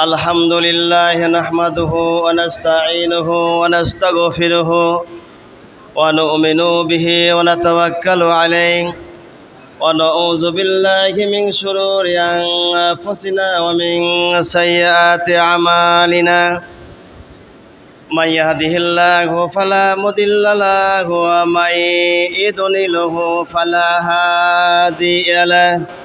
আলহামদুলিল্লাহ নাহমাদুহু ওয়া নাস্তাঈনুহু ওয়া নাস্তাগফিরুহু ওয়া নু'মিনু বিহি ওয়া নাতাওয়াক্কালু আলাইহি ওয়া নাউযু বিল্লাহি মিন শুরুরি আনফুসিনা ওয়া মিন সাইয়্যাতি আমালিনা মান ইয়াহদিহিল্লাহু ফালা মুদিল্লা লাহু ওয়া মান ইউদ্লিলহু ফালা হাদিয়া লাহু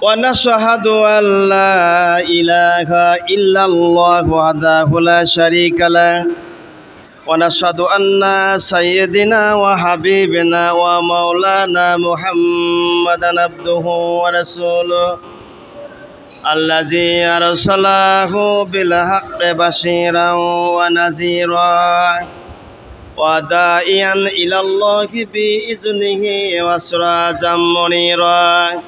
ونشهد أن لا إله إلا الله وحده لا شريك له ونشهد أن سيدنا وحبيبنا ومولانا محمدا عبده ورسوله الذي أرسله بالحق بشيرا ونذيرا وداعيا إلى الله بإذنه وسراجا منيرا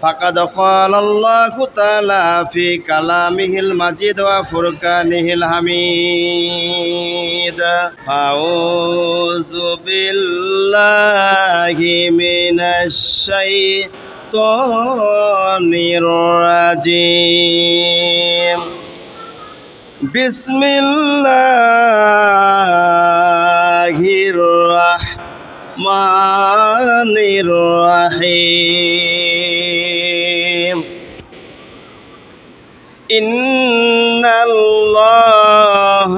فقد قال الله تعالى في كلامه المجيد وفرقانه الحميد أعوذ بالله من الشيطان الرجيم بسم الله الرحمن الرحيم إن الله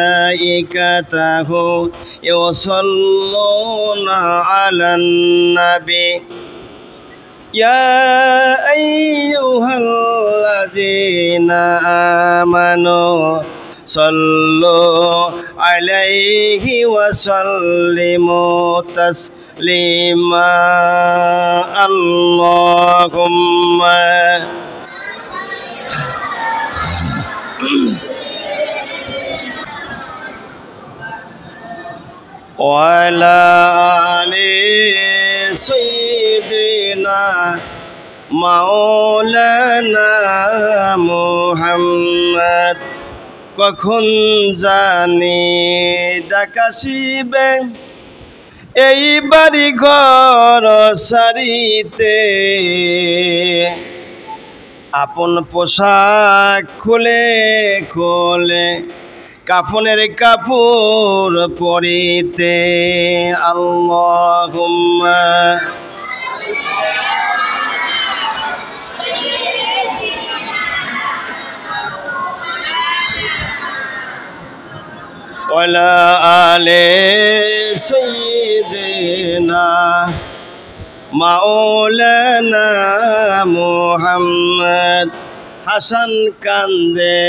وملائكته يصلون على النبي يا أيها الذين آمنوا صلوا عليه وسلموا تسليما اللهم وعلى آل سيدنا مولانا محمد কখন জানি ডাকাশিবে এই বাড়ি ঘর সারিতে আপন পোশাক খুলে খুলে কাফনের কাপড় পরিতে আল্লাহুম্মা وعلى آل سيدنا مولانا محمد হাসান কান্দে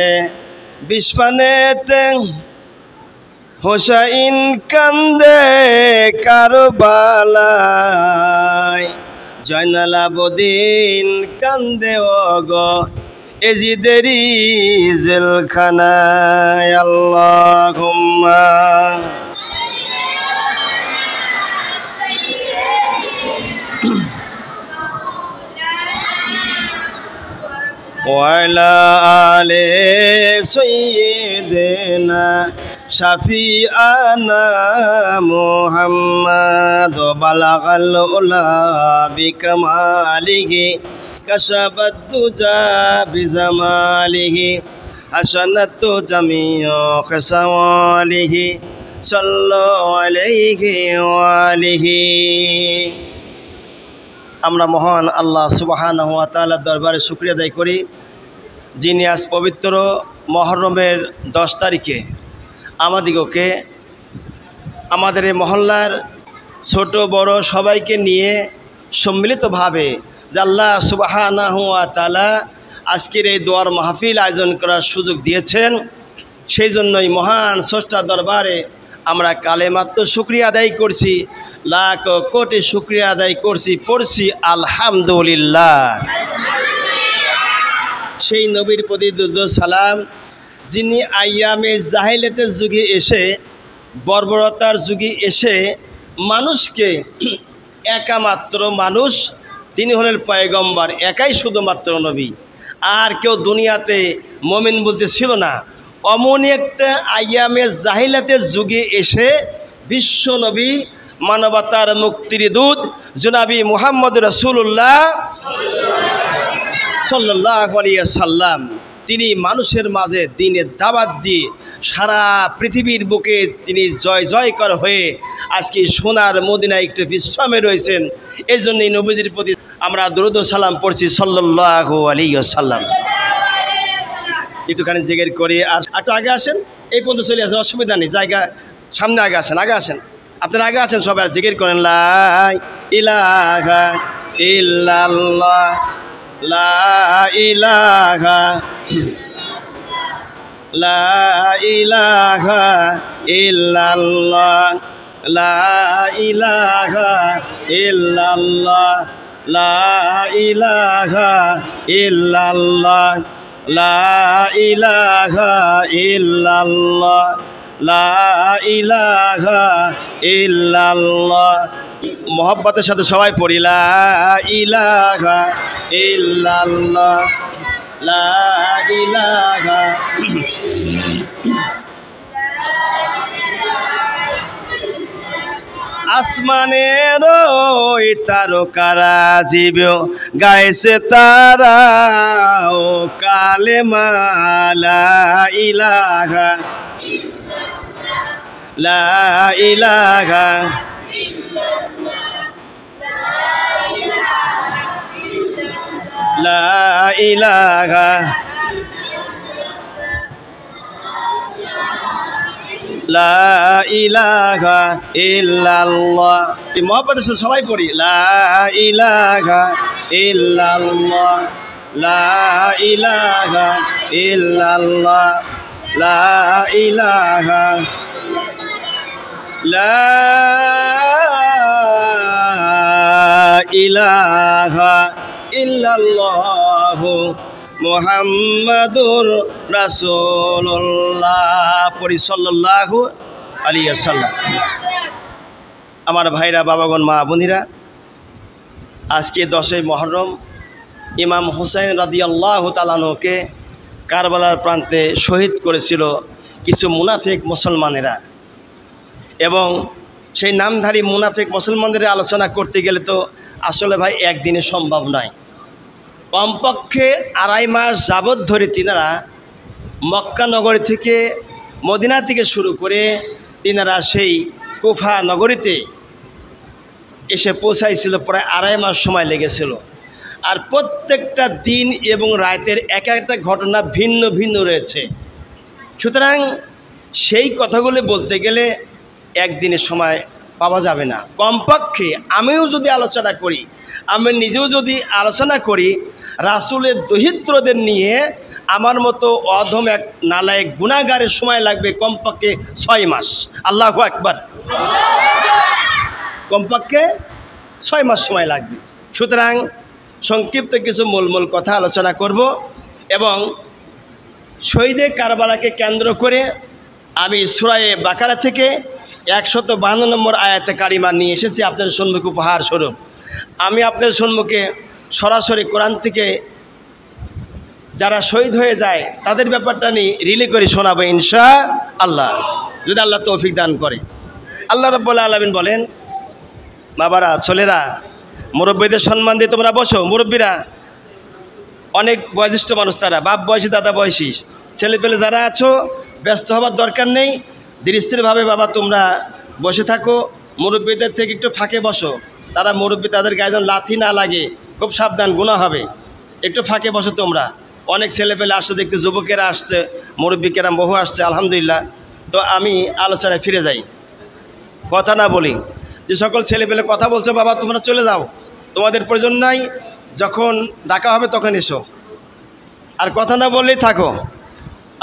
বিস্ফানেতে হুসাইন কান্দে কারবালায় জয়নাল আবেদিন কান্দে ওগো এজিদেরি জেলখানায় আল্লাহুম্মা ওয়ালা আলে সাইয়্যিদিনা শাফিআনা মুহাম্মদ বালাগাল উলা বিকামালিহি كشفت الدجى بزماله حسنت جميع خصاله صلوا عليه وآله আমরা মহান আল্লাহ সুবহানাহু ওয়া তাআলার দরবারে শুকরিয়া আদায় করি যিনি আজ পবিত্র মুহররমের 10 তারিখে আমাদিগকে আমাদের এই মহল্লার ছোট বড় সবাইকে নিয়ে সম্মিলিতভাবে আল্লাহ সুবহানাহু ওয়া তাআলা আজকের এই দোয়ার মাহফিল আয়োজন করার সুযোগ দিয়েছেন সেই জন্যই মহান স্রষ্টার দরবারে আমরা কালেমাত্র শুকরিয়া আদায় করছি লাখ কোটি শুকরিয়া আদায় করছি পড়ছি আলহামদুলিল্লাহ সেই নবীর প্রতি দুরূদ সালাম যিনি আইয়ামে জাহিলিয়াতের যুগে এসে বর্বরতার যুগে এসে মানুষকে একামাত্র মানুষ তিনি হলেন পয়গম্বর একাই শুধুমাত্র নবী আর কেউ দুনিয়াতে মুমিন বলতে ছিল না অমনি একটা আইয়ামে জাহিলিয়াতের যুগে এসে বিশ্ব নবী মানবতার মুক্তির দূত জনাবি মুহাম্মদ রাসূলুল্লাহ সাল্লাল্লাহু আলাইহি সাল্লাম তিনি মানুষের মাঝে দ্বীনের দাওয়াত দিয়ে সারা পৃথিবীর বুকে তিনি জয় জয়কার হয়ে আজকে সোনার মদিনায় একটু বিশ্রামে রয়েছেন। এই জন্যই নবীজির প্রতি আমরা দরুদ ও সালাম পড়ছি সাল্লাল্লাহু আলাইহি সাল্লাম। একটুখানি জিকির করি আর একটু আগে আসেন, এই পর্যন্ত চলে আসেন, অসুবিধা নেই, জায়গা সামনে আগে আসেন, আপনারা আগে আসেন, সবাই জিকির করেন লা ইলাহা ইল্লাল্লাহ লা ইলাহা লা ইলাহা ইল্লাল্লাহ লা ইলাহা ইল্লাল্লাহ লা ইলাহা ইল্লাল্লাহ লা ইলাহা ইল্লাল্লাহ লা ইলাহা ইল্লাল্লাহ। মোহাব্বতের সাথে সবাই পড়ি লা ইলাহা ইল্লাল্লাহ লা ইলাহা আসমানের ওই তারকারা জীব গাইছে তারা ও কালেমা লা ইলাহা লা ইলাহা লা ইলাহা লা ইলাহা ইল্লাল্লাহ। এই মহব্বতের সাথে সবাই পড়ি লা ইলাহা ইল্লাল্লাহ লা ইলাহা ইল্লাল্লাহ লা ইলাহা লা ইলাহা ইল্লাল্লাহু মুহাম্মাদুর রাসূলুল্লাহ পড়ি সাল্লাল্লাহু আলাইহি ওয়াসাল্লাম। আমার ভাইরা, বাবাগণ, মা বোনেরা, আজকে 10ই মুহররম ইমাম হুসাইন রাদিয়াল্লাহু তাআলা আনহুকে কারবালার প্রান্তে শহীদ করেছিল কিছু মুনাফিক মুসলমানেরা, এবং সেই নামধারী মুনাফিক মুসলমানদের আলোচনা করতে গেলে তো আসলে ভাই একদিনে সম্ভব নয়। কমপক্ষে 2.5 মাস যাবৎ ধরে তিনারা মক্কা নগরী থেকে, মদিনা থেকে শুরু করে তিনারা সেই কুফা নগরীতে এসে পৌঁছাইছিল। প্রায় 2.5 মাস সময় লেগেছিল। আর প্রত্যেকটা দিন এবং রাতের এক একটা ঘটনা ভিন্ন ভিন্ন রয়েছে। সুতরাং সেই কথাগুলো বলতে গেলে একদিনের সময় পাওয়া যাবে না। কমপক্ষে আমিও যদি আলোচনা করি, আমি নিজেও যদি আলোচনা করি, রাসূলের দহিত্রদের নিয়ে আমার মতো অধম এক নালায়েক গুনাহগারের সময় লাগবে কমপক্ষে 6 মাস। আল্লাহু আকবার। কমপক্ষে 6 মাস সময় লাগবে। সুতরাং সংক্ষিপ্ত কিছু মূল কথা আলোচনা করব, এবং শহীদে কারবালাকে কেন্দ্র করে আমি সূরা বাকারা থেকে 152 নম্বর আয়াতে কারিমা নিয়ে এসেছি আপনাদের সম্মুখে উপহার স্বরূপ। আমি আপনাদের সম্মুখে সরাসরি কোরআন থেকে যারা শহীদ হয়ে যায় তাদের ব্যাপারটা নিয়ে রিলে করে শোনাবো ইনশাআল্লাহ, যদি আল্লাহ তৌফিক দান করে। আল্লাহ রাব্বুল আলামিন বলেন, বাবারা, ছেলেরা, মুরব্বীদের সম্মান দিয়ে তোমরা বসো। মুরব্বীরা অনেক বয়োজ্যেষ্ঠ মানুষ, তারা বাপ বয়সী, দাদা বয়সী, ছেলে পেলে যারা আছো ব্যস্ত হবার দরকার নেই। ধীরস্থিরভাবে বাবা তোমরা বসে থাকো। মুরব্বীদের থেকে একটু ফাঁকে বসো। তারা মুরব্বী, তাদের গায়ে যেন লাথি না লাগে, খুব সাবধান, গুনাহ হবে। একটু ফাঁকে বসো তোমরা। অনেক ছেলে পেলে আসছে দেখতে, যুবকেরা আসছে, মুরব্বীকেরা বহু আসছে, আলহামদুলিল্লাহ। তো আমি আলোচনায় ফিরে যাই, কথা না বলি। যে সকল ছেলে পেলে কথা বলছে, বাবা তোমরা চলে যাও, তোমাদের প্রয়োজন নাই, যখন ডাকা হবে তখন এসো, আর কথা না বললেই থাকো।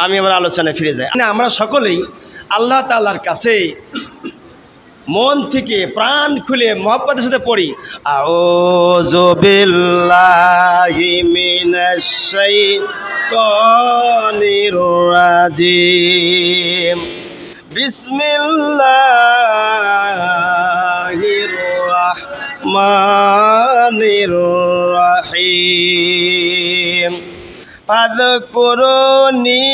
আমি আবার আলোচনায় ফিরে যাই। আমরা সকলেই আল্লাহ তাআলার কাছে মন থেকে প্রাণ খুলে মহব্বতের সাথে পড়ি, আউযু বিল্লাহি মিনাশ শাইতানির রাজিম, বিসমিল্লাহির রাহমানির রাহিম, ফাযকুরুনি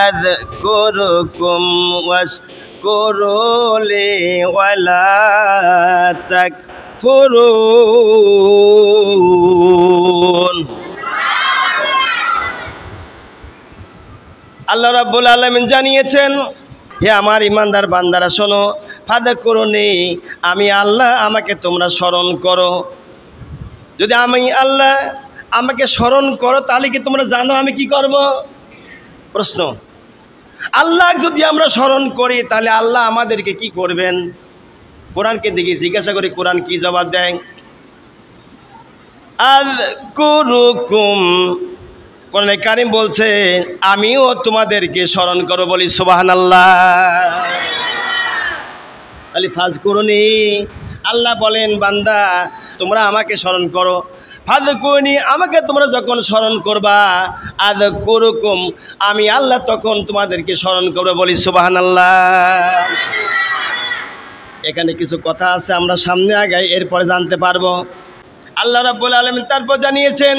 আযকুরুকুম ওয়াশকুরুলি ওয়ালা তাকফুরুন। আল্লাহ রাব্বুল আলামিন জানিয়েছেন, হে আমার ইমানদার বান্দারা শোনো, ফাদকুরুনি, আমি আল্লাহ, আমাকে তোমরা স্মরণ করো। যদি আমি আল্লাহ আমাকে স্মরণ করো তাহলে কি তোমরা জানো আমি কি করব? প্রশ্ন। আল্লাহ যদি আমরা স্মরণ করি তাহলে আল্লাহ আমাদেরকে কি করবেন? কোরআনকে দিকে জিজ্ঞাসা করি, কোরআন কি জবাব দেয়? আযকুরুকুম, কোরআনে কারীম বলছে আমিও তোমাদেরকে স্মরণ করব। বলি সুবহানাল্লাহ। তাহলে ফাজকুরুনি, আল্লাহ বলেন বান্দা তোমরা আমাকে স্মরণ করো। ফাজকুরুনি, আমাকে তোমরা যখন স্মরণ করবা, আযকুরুকুম, আমি আল্লাহ তখন তোমাদেরকে স্মরণ করব। বলি সুবহানাল্লাহ। এখানে কিছু কথা আছে, আমরা সামনে আগাই, এরপরে জানতে পারবো। আল্লাহ রাব্বুল আলামিন তারপর জানিয়েছেন,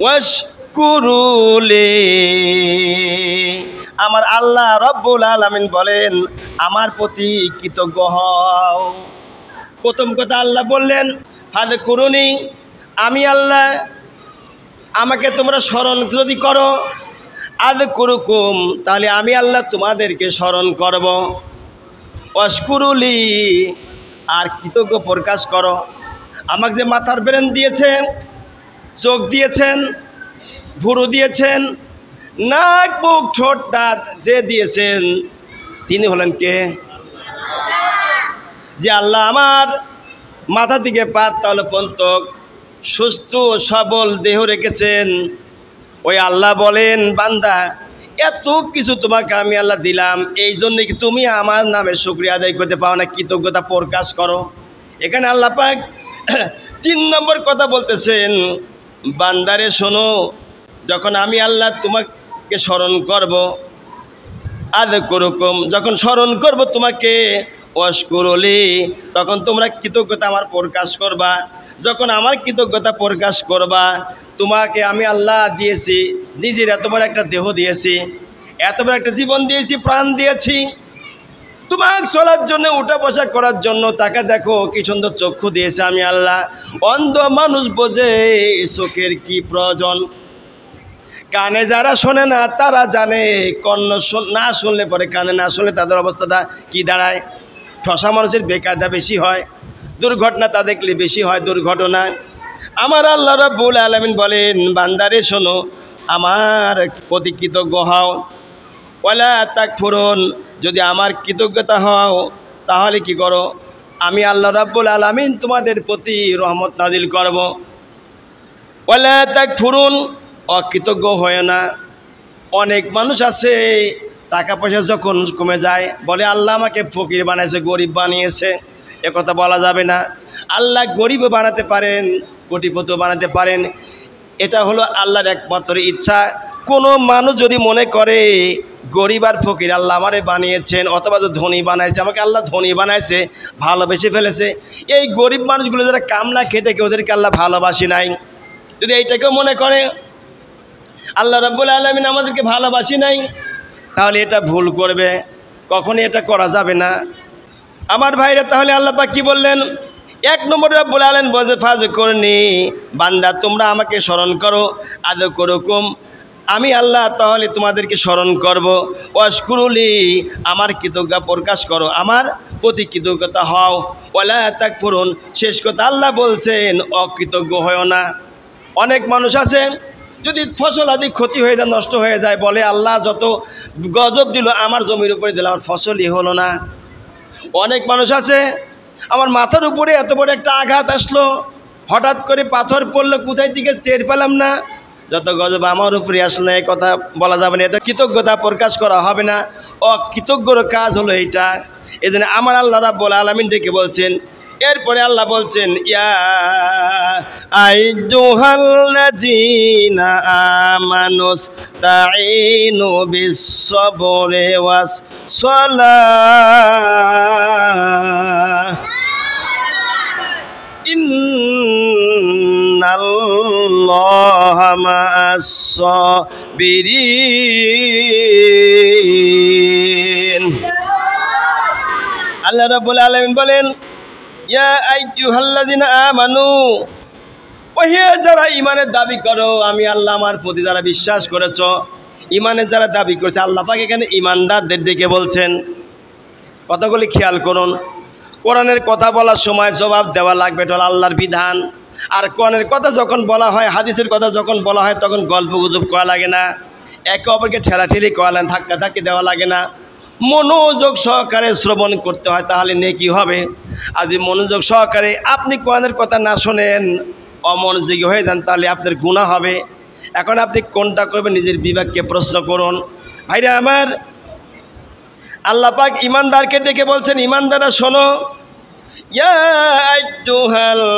ওয়াশকুরুলি, আমার আল্লাহ রাব্বুল আলামিন বলেন আমার প্রতি কৃতজ্ঞ হও। প্রথম কথা আল্লাহ বললেন ফাযকুরুনি, আমি আল্লাহ আমাকে তোমরা স্মরণ যদি করো, আযকুরুকুম, তাহলে আমি আল্লাহ তোমাদেরকে স্মরণ করব। ওয়াশকুরুলি, আর কৃতজ্ঞ প্রকাশ করো। আমাকে যে মাথার ব্রেন দিয়েছেন, চোখ দিয়েছেন, ভুরু দিয়েছেন, নাক মুখ ঠোঁট দাঁত যে দিয়েছেন তিনি হলেন কে? যে আল্লাহ আমার মাথা থেকে পা তল পর্যন্ত সুস্থ সবল দেহ রেখেছেন, ওই আল্লাহ বলেন বান্দা এত কিছু তোমাকে আমি আল্লাহ দিলাম, এই জন্যে কি তুমি আমার নামে শুকরিয়া আদায় করতে পারো না? কৃতজ্ঞতা প্রকাশ করো। এখানে আল্লাহ পাক 3 নম্বর কথা বলতেছেন, বান্দারে শোনো, যখন আমি আল্লাহ তোমাকে স্মরণ করব, আযকুরুকুম, যখন স্মরণ করব তোমাকে, ওয়াশকুরুলি, তখন তোমরা কৃতজ্ঞতা আমার প্রকাশ করবা। যখন আমার কৃতজ্ঞতা প্রকাশ করবা, তোমাকে আমি আল্লাহ দিয়েছি, নিজের এত বড় একটা দেহ দিয়েছি, এত বড় একটা জীবন দিয়েছি, প্রাণ দিয়েছি, তোমাকে চলার জন্য, উঠা বসা করার জন্য, তাকে দেখো কি সুন্দর চক্ষু দিয়েছে আমি আল্লাহ। অন্ধ মানুষ বোঝে চোখের কি প্রয়োজন, কানে যারা শোনে না তারা জানে, কর্ণ না শুনলে পরে, কানে না শুনলে তাদের অবস্থাটা কি দাঁড়ায়। ঠসা মানুষের বেকায়দা বেশি হয়, দুর্ঘটনা তা দেখলে বেশি হয় দুর্ঘটনা। আমার আল্লাহ রাব্বুল আলামিন বলেন বান্দারে শোনো, আমার প্রতি কৃতজ্ঞ হও। ওয়ালা তাকফুরুন, যদি আমার কৃতজ্ঞতা হও তাহলে কি করো? আমি আল্লাহ রাব্বুল আলামিন তোমাদের প্রতি রহমত নাজিল করব। ওয়ালা তাকফুরুন, অকৃতজ্ঞ হয় না। অনেক মানুষ আছে টাকা পয়সা যখন কমে যায় বলে আল্লাহ আমাকে ফকির বানাইছে, গরিব বানিয়েছে। একথা বলা যাবে না। আল্লাহ গরিবও বানাতে পারেন, কোটিপতি বানাতে পারেন, এটা হলো আল্লাহর একমাত্র ইচ্ছা। কোনো মানুষ যদি মনে করে গরিব আর ফকির আল্লাহ আমারে বানিয়েছেন, অথবা ধনী বানাইছে, আমাকে আল্লাহ ধনী বানাইছে, ভালোবেসে ফেলেছে, এই গরিব মানুষগুলো যারা কামলা খেটে ওদেরকে আল্লাহ ভালোবাসি নাই, যদি এইটাকেও মনে করে আল্লাহ রাব্বুল আলামিন আমাদেরকে ভালোবাসি নাই, তাহলে এটা ভুল করবে, কখনই এটা করা যাবে না। আমার ভাইরা, তাহলে আল্লাহ পাক কি বললেন? 1 নম্বরে রাব্বুল আলামিন বলছে ফাযকুরনি, বান্দা তোমরা আমাকে স্মরণ করো, আযকুরুকুম, আমি আল্লাহ তাহলে তোমাদেরকে স্মরণ করব। ওয়াশকুরুলি, আমার কৃতজ্ঞতা প্রকাশ করো, আমার প্রতি কৃতজ্ঞতা হও। ওয়ালা তাকফুরুন, শেষ কথা আল্লাহ বলছেন অকৃতজ্ঞ হয়ো না। অনেক মানুষ আছে যদি ফসল আদি ক্ষতি হয়ে যায়, নষ্ট হয়ে যায়, বলে আল্লাহ যত গজব দিল আমার জমির উপরে দিল, আমার ফসলই হলো না। অনেক মানুষ আছে আমার মাথার উপরে এত বড় একটা আঘাত আসলো, হঠাৎ করে পাথর পড়লো, কোথায় থেকে টের পেলাম না, যত গজব আমার উপরে আসলো, এই কথা বলা যাবে না, এটা কৃতজ্ঞতা প্রকাশ করা হবে না। অকৃতজ্ঞর কাজ হলো এইটা। এই জন্য আমার আল্লাহ রাব্বুল আলামিন ডেকে বলছেন, এরপরে আল্লাহ বলছেন ইয়া আইয়ুহাল্লাযীনা আমানুস তাঈনু বিস-সাবরি ওয়াস-সালাহ ইন্নাল্লাহা মা'আস-সাবিরিন। আল্লাহ রাব্বুল আলামিন বলেন ইয়া আইয়ুহাল্লাযিনা আমানু, ওহে যারা ইমানের দাবি করো, আমি আল্লাহ আমার প্রতি যারা বিশ্বাস করেছ, ইমানের যারা দাবি করেছে, আল্লাহ পাক এখানে ইমানদারদের ডেকে বলছেন। কথাগুলি খেয়াল করুন। কোরআনের কথা বলার সময় জবাব দেওয়া লাগবে, এটা হলো আল্লাহর বিধান। আর কোরআনের কথা যখন বলা হয়, হাদিসের কথা যখন বলা হয়, তখন গল্প গুজব করা লাগে না, একে অপরকে ঠেলাঠেলি করা লাগে, ধাক্কা ধাক্কি দেওয়া লাগে না, মনোযোগ সহকারে শ্রবণ করতে হয়, তাহলে নেকি হবে। আর যদি মনোযোগ সহকারে আপনি কোরআনের কথা না শোনেন, অমনোযোগী হয়ে যান, তাহলে আপনার গুনাহ হবে। এখন আপনি কোনটা করবেন, নিজের বিবেককে প্রশ্ন করুন। ভাইরা আমার, আল্লাহ পাক ইমানদারকে ডেকে বলছেন, ইমানদাররা শোনো, ইয়া আইয়ুহাল্লাযীনা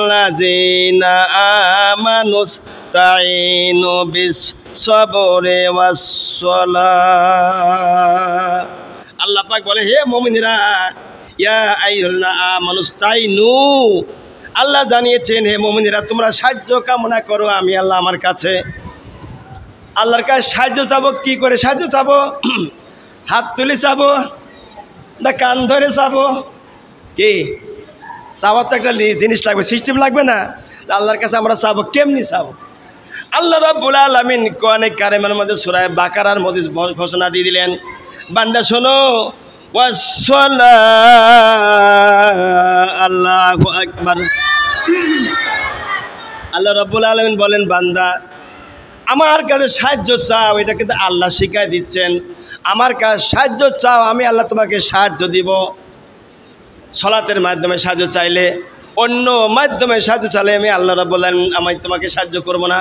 আমানুস্তাঈনু বিস-সাবরি ওয়াস-সালাহ। আল্লাহ পাক বলে, হে মুমিনেরা, ইয়া আইয়ুহাল্লাযীনা আমানুস্তাঈনু, আল্লাহ জানিয়েছেন, হে মুমিনেরা তোমরা সাহায্য কামনা করো আমি আল্লাহ আমার কাছে। আল্লাহর কাছে সাহায্য চাবো, কি করে সাহায্য চাবো? হাত তুলে চাবো না কান ধরে চাবো? কি চাবার তো একটা জিনিস লাগবে, সিস্টেম লাগবে না? আল্লাহর কাছে আমরা চাবো, কেমনি চাবো? আল্লাহ রাব্বুল আলামিন কোরআনে কারিমের মধ্যে সূরা বাকারার মধ্যে ঘোষণা দিয়ে দিলেন, বান্দা শোনো, আল্লাহু আকবার। আল্লাহ রাব্বুল আলামিন বলেন, বান্দা আমার কাছে সাহায্য চাও, এটা কিন্তু আল্লাহ শিখাই দিচ্ছেন। আমার কাছে সাহায্য চাও, আমি আল্লাহ তোমাকে সাহায্য দিব। সলাতের মাধ্যমে সাহায্য চাইলে, অন্য মাধ্যমে সাহায্য চাইলে আমি আল্লাহ রাব্বুল আলামিন আমি তোমাকে সাহায্য করব না।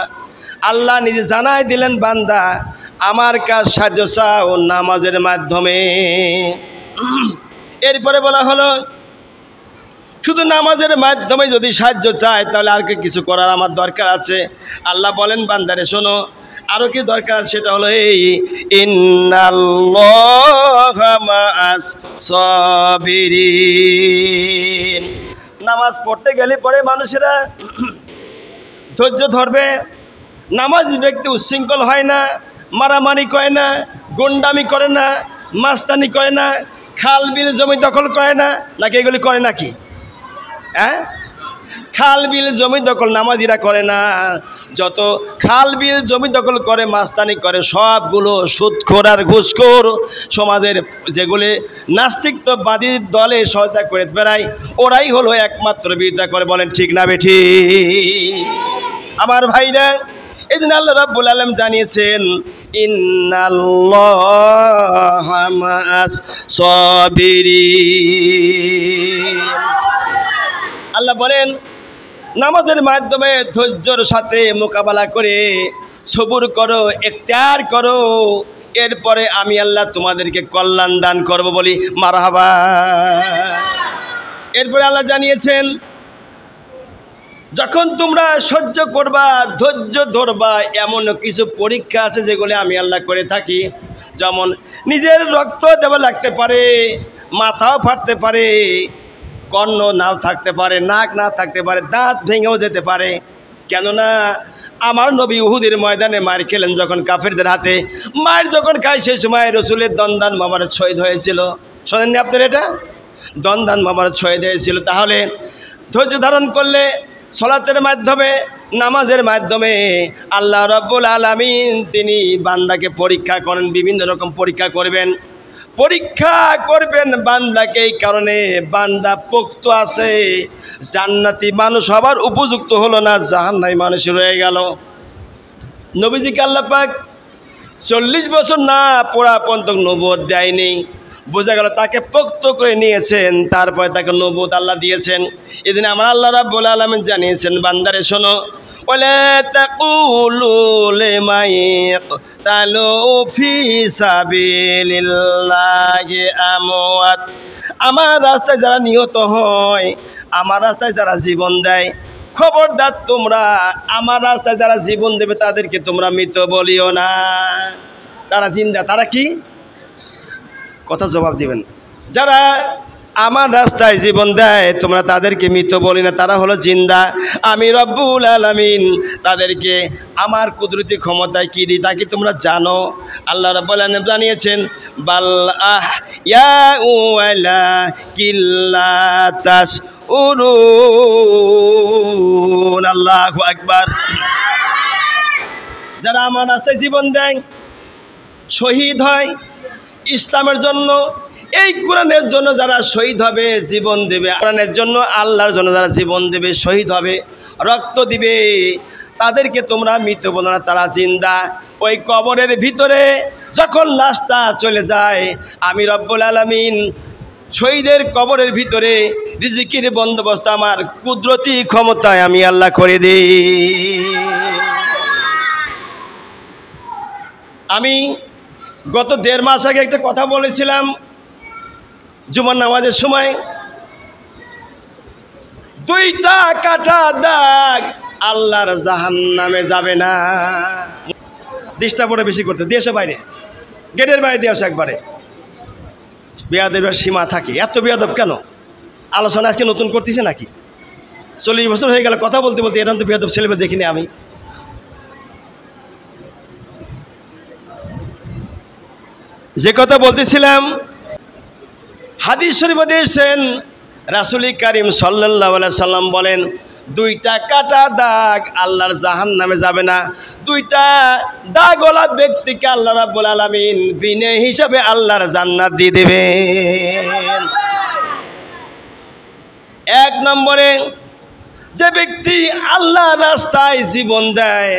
আল্লাহ নিজে জানাই দিলেন, বান্দা আমার কাছে সাহায্য চাও নামাজের মাধ্যমে। এরপরে বলা হলো, শুধু নামাজের মাধ্যমে যদি সাহায্য চায়, তাহলে আর কিছু করার আমার দরকার আছে? আল্লাহ বলেন, বান্দারে শোনো, আরও কি দরকার? সেটা হলো এই, ইন্নাল্লাহা মা'আস সাবিরিন। নামাজ পড়তে গেলে পরে মানুষেরা ধৈর্য ধরবে। নামাজি ব্যক্তি উচ্ছৃঙ্খল হয় না, মারামারি করে না, গুন্ডামি করে না, মাস্তানি করে না, খাল বিল জমি দখল করে না, নাকি এগুলি করে নাকি? হ্যাঁ, খাল বিল জমি দখল নামাজিরা করে না। যত খাল বিল জমি দখল করে, মাস্তানি করে, সবগুলো সুদখোর আর ঘুষখোর, সমাজের যেগুলি নাস্তিকবাদী দলে সহায়তা করে বেড়ায়, ওরাই হলো একমাত্র বিরোধিতা করে। বলেন ঠিক না বেঠি? আমার ভাইরা, এই জন্য আল্লাহ রাব্বুল আলামিন জানিয়েছেন, ইন্নাল্লাহা মা'আস সাবিরিন। আল্লাহ বলেন, নামাজের মাধ্যমে ধৈর্যের সাথে মোকাবেলা করে সবুর করো, ইখতিয়ার করো, এরপরে আমি আল্লাহ তোমাদেরকে কল্যাণ দান করব বলি মারহাবা। এরপরে আল্লাহ জানিয়েছেন, যখন তোমরা সহ্য করবা, ধৈর্য ধরবা, এমন কিছু পরীক্ষা আছে যেগুলি আমি আল্লাহ করে থাকি। যেমন নিজের রক্ত দেওয়া লাগতে পারে, মাথাও ফাটতে পারে, কর্ণ নাও থাকতে পারে, নাক না থাকতে পারে, দাঁত ভেঙেও যেতে পারে। কেননা আমার নবী উহুদের ময়দানে মার খেলেন যখন কাফেরদের হাতে। মার যখন খায় সেই সময় রসুলের দন্দান মোবারক শহীদ হয়েছিল। শোনেননি আপনার? এটা দন্দান মোবারক শহীদ হয়েছিল। তাহলে ধৈর্য ধারণ করলে সলাতের মাধ্যমে, নামাজের মাধ্যমে আল্লাহ রাব্বুল আলামিন তিনি বান্দাকে পরীক্ষা করেন, বিভিন্ন রকম পরীক্ষা করবেন, পরীক্ষা করবেন বান্দাকে। এই কারণে বান্দা পোক্ত আছে, জান্নাতি মানুষ হবার উপযুক্ত হলো না, জাহান্নামী মানুষ রয়ে গেল। নবীজিকে আল্লাহ পাক 40 বছর না পোড়া পর্যন্ত নবুয়ত দেয়নি, বোঝা গেল তাকে পোক্ত করে নিয়েছেন, তারপরে তাকে নবুয়ত আল্লাহ দিয়েছেন। এদিন আমার আল্লাহ রাব্বুল আলামিন জানিয়েছেন, বান্দারে শোনো, ওয়ালা তাকুলু লিমান ইয়াকতালু ফি সাবিলিল্লাহি আমওয়াত। আমার রাস্তায় যারা নিহত হয়, আমার রাস্তায় যারা জীবন দেয়, খবরদার তোমরা আমার রাস্তায় যারা জীবন দেবে তাদেরকে তোমরা মৃত বলিও না। তারা জিন্দা। তারা কি? কথা জবাব দিবেন। যারা আমার রাস্তায় জীবন দেয় তোমরা তাদেরকে মৃত বলি না, তারা হলো জিন্দা। আমি রব্বুল আলামিন তাদেরকে আমার কুদরতি ক্ষমতায় কি দিই তা কি তোমরা জানো? আল্লাহ রাব্বুল আলামিন জানিয়েছেন, বাল আহইয়াউ ওয়ালাকিন লা উরুন। আল্লাহু আকবার। যারা আমার রাস্তায় জীবন দেয়, শহীদ হয় ইসলামের জন্য, এই কোরআনের জন্য যারা শহীদ হবে, জীবন দেবে কোরআনের জন্য, আল্লাহর জন্য যারা জীবন দেবে, শহীদ হবে, রক্ত দিবে, তাদেরকে তোমরা মৃত বলো না, তারা জিন্দা। ওই কবরের ভিতরে যখন লাশটা চলে যায়, আমি রব্বুল আলামিন শহীদের কবরের ভিতরে রিজিকের বন্দোবস্ত আমার কুদরতি ক্ষমতায় আমি আল্লাহ করে দিই। আমি গত 1.5 মাস আগে একটা কথা বলেছিলাম জুমার নামাজের সময়, 2টা কাটা দাগ আল্লাহর জাহান্নামে যাবে না। ডিস্টার্ব বেশি করতে দিয়ে আসো বাইরে, গেটের বাইরে দিয়ে আসো একবারে। বেয়াদবের সীমা থাকে, এত বেয়াদব কেন? আলোচনা আজকে নতুন করতেছে নাকি? 40 বছর হয়ে গেল কথা বলতে বলতে, এরকম তো বেয়াদব ছেলেমেয়ে দেখিনি আমি। যে কথা বলতেছিলাম, হাদিস শরীফে দিয়েছেন রাসূল কারীম সাল্লাল্লাহু আলাইহি সাল্লাম বলেন, 2টা কাটা দাগ আল্লাহর জাহান্নামে যাবে না। 2টা দাগওয়ালা ব্যক্তিকে আল্লাহ রাব্বুল আলামিন বিনা হিসাবে আল্লাহর জান্নাত দিয়ে দেবেন। 1 নম্বরে, যে ব্যক্তি আল্লাহর রাস্তায় জীবন দেয়,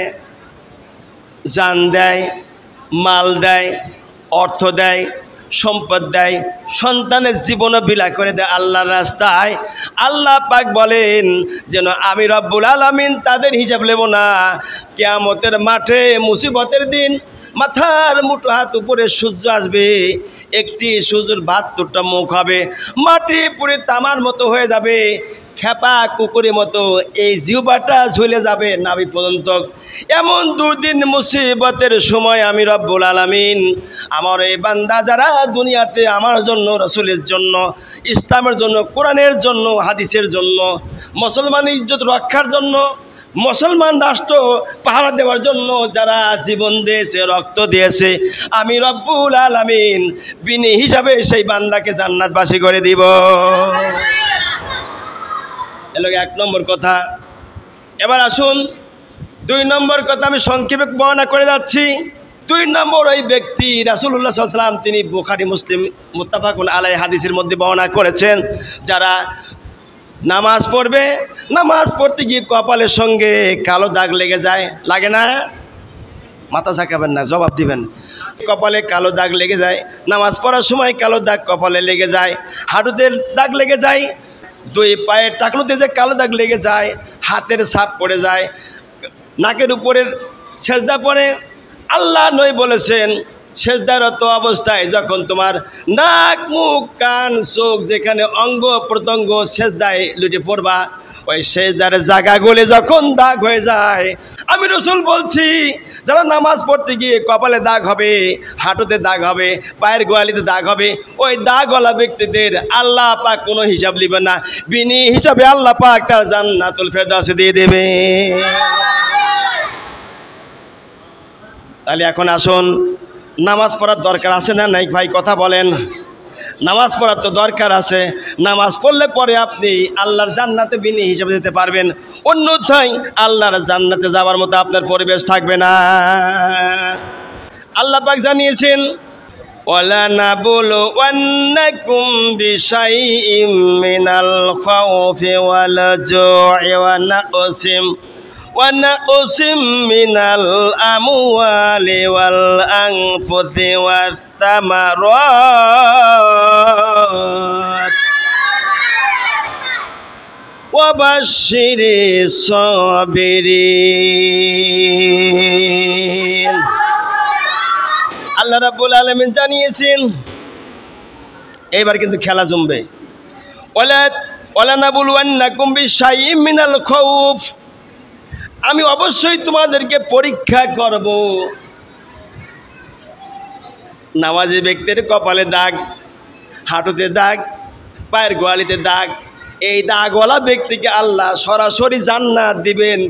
জান দেয়, মাল দেয়, অর্থ দেয়, সম্পদ দেয়, সন্তানের জীবনও বিলা করে দেয় আল্লাহর রাস্তায়, আল্লাহ পাক বলেন যেন আমি রব্বুল আলামিন তাদের হিসাব নেব না। কিয়ামতের মাঠে মুসিবতের দিন মাথার মুঠো হাত উপরে সূর্য আসবে, একটি সূর্যের 72টা মুখ হবে, মাটি পুরে তামার মতো হয়ে যাবে, খেপা কুকুরের মতো এই জিহ্বাটা ঝুলে যাবে নাভি পর্যন্ত। এমন দুর্দিন মুসিবতের সময় আমি রব্বুল আলামিন আমার এই বান্দা যারা দুনিয়াতে আমার জন্য, রাসূলের জন্য, ইসলামের জন্য, কোরআনের জন্য, হাদিসের জন্য, মুসলমানের ইজ্জত রক্ষার জন্য, মুসলমান রাষ্ট্র পাহারা দেওয়ার জন্য যারা জীবন দিয়েছে, রক্ত দিয়েছে, আমি রব্বুল আলামিন বিনি হিসাবে সেই বান্দাকে জান্নাতবাসী করে দিব। এলো 1 নম্বর কথা। এবার আসুন 2 নম্বর কথা, আমি সংক্ষেপে বর্ণনা করে যাচ্ছি। 2 নম্বর, ওই ব্যক্তি রাসূলুল্লাহ সাল্লাল্লাহু আলাইহি ওয়াসাল্লাম তিনি বুখারী মুসলিম মুত্তাফাকুন আলাইহি হাদিসের মধ্যে বর্ণনা করেছেন, যারা নামাজ পড়বে, নামাজ পড়তে গিয়ে কপালের সঙ্গে কালো দাগ লেগে যায়, লাগে না? মাথা ঝাঁকাবেন না, জবাব দিবেন। কপালে কালো দাগ লেগে যায়, নামাজ পড়ার সময় কালো দাগ কপালে লেগে যায়, হাঁটুতে দাগ লেগে যায়, 2 পায়ের টাকনুতে যে কালো দাগ লেগে যায়, হাতের ছাপ পড়ে যায়, নাকের উপরের সেজদা পড়ে। আল্লাহ নবী বলেছেন, সেজদারত অবস্থায় যখন তোমার নাক, মুখ, কান, চোখ, যেখানে অঙ্গ প্রত্যঙ্গ সেজদায় লুটে পড়বা, ওই সেজদার জায়গাগুলি যখন দাগ হয়ে যায়, আমি রাসূল বলছি, যারা নামাজ পড়তে গিয়ে কপালে দাগ হবে, হাঁটুতে দাগ হবে, পায়ের গোয়ালিতে দাগ হবে, ওই দাগওয়ালা ব্যক্তিদের আল্লাহ পাক কোনো হিসাব নেবে না, বিনি হিসাবে আল্লাহ পাক তার জান্নাতুল ফেরদাউস দিয়ে দেবে। তাহলে এখন আসুন, নামাজ পড়ার দরকার আছে না নাই ভাই? কথা বলেন। নামাজ পড়ার তো দরকার আছে। নামাজ পড়লে পরে আপনি আল্লাহর জান্নাতে বিনি হিসেবে যেতে পারবেন, অন্যথায় আল্লাহর জান্নাতে যাওয়ার মতো আপনার পরিবেশ থাকবে না। আল্লাহ পাক জানিয়েছেন, ওয়ালা নাবলুওয়ান্নাকুম বিশাইইম মিনাল খাউফি ওয়াল জু'i ওয়া নাকসিম মিনাল আমওয়ালি ওয়াল আনফুসি ওয়াস সামারাত ওয়া বাশশিরিস সাবিরিন। আল্লাহ রাব্বুল আলামিন জানিয়েছেন, এইবার কিন্তু খেলা জমবে। ওয়ালা নাবলুওয়ান্নাকুম বিশাইইম মিনাল খাউফ, আমি অবশ্যই তোমাদেরকে পরীক্ষা করব। নামাজি ব্যক্তির কপালে দাগ, হাঁটুতে দাগ, পায়ের গোয়ালিতে দাগ, এই দাগওয়ালা ব্যক্তিকে আল্লাহ সরাসরি জান্নাত দিবেন।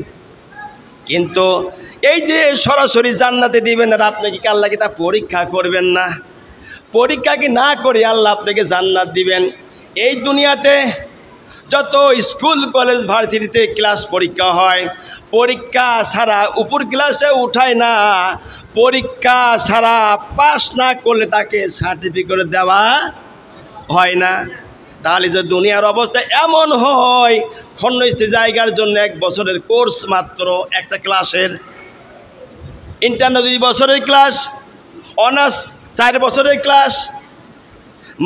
কিন্তু এই যে সরাসরি জান্নাতে দিবেন, আর আপনি কি আল্লাহ কি তা পরীক্ষা করবেন না? পরীক্ষা কি না করে আল্লাহ আপনাকে জান্নাত দিবেন? এই দুনিয়াতে যত স্কুল কলেজ ভার্সিটিতে ক্লাস পরীক্ষা হয়, পরীক্ষা ছাড়া উপর ক্লাসে উঠায় না, পরীক্ষা ছাড়া পাস না করলে তাকে সার্টিফিকেট দেওয়া হয় না। তাহলে যে দুনিয়ার অবস্থা এমন হয়, খন্ডস্থ জায়গার জন্য 1 বছরের কোর্স মাত্র একটা ক্লাসের, ইন্টারনেট 2 বছরের ক্লাস, অনার্স 4 বছরের ক্লাস,